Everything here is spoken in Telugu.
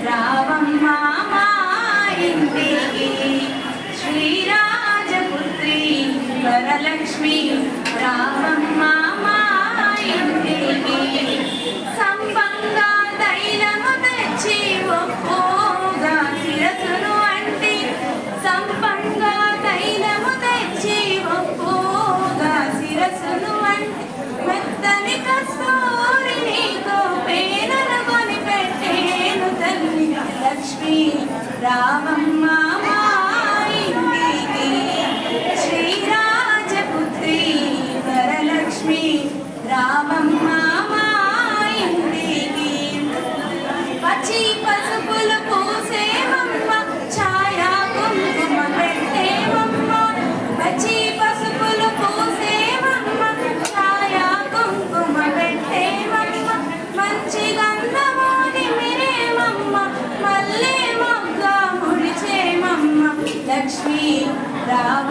రావమ్మా మా ఇంటికి శ్రీరాజపుత్రి వరలక్ష్మి రావమ్మా మా ఇంటికి సంపంగా తైలము తెచ్చి ఒప్పోగా శిరసును అంటి సంపంగా తైలము తెచ్చి ఒప్పోగా శిరసును అంటి మెత్తని కస్తూరి నీకు పేదలు కొని పెట్టేను తల్లి లక్ష్మి రావమ్మా మా ఇంటికి శ్రీరాజపుత్రి వరలక్ష్మి రావమ్మా మా ఇంటికి పచ్చి పసుపులు పూసేవమ్మ ఛాయా కుంకుమ పెట్టేవమ్మ పచ్చి పసుపులు పూసేవమ్మ ఛాయా కుంకుమ పెట్టేవమ్మ మంచి గంధమోని మిరేమమ్మ మల్లె మొగ్గ ముడిచేమమ్మ లక్ష్మి రావ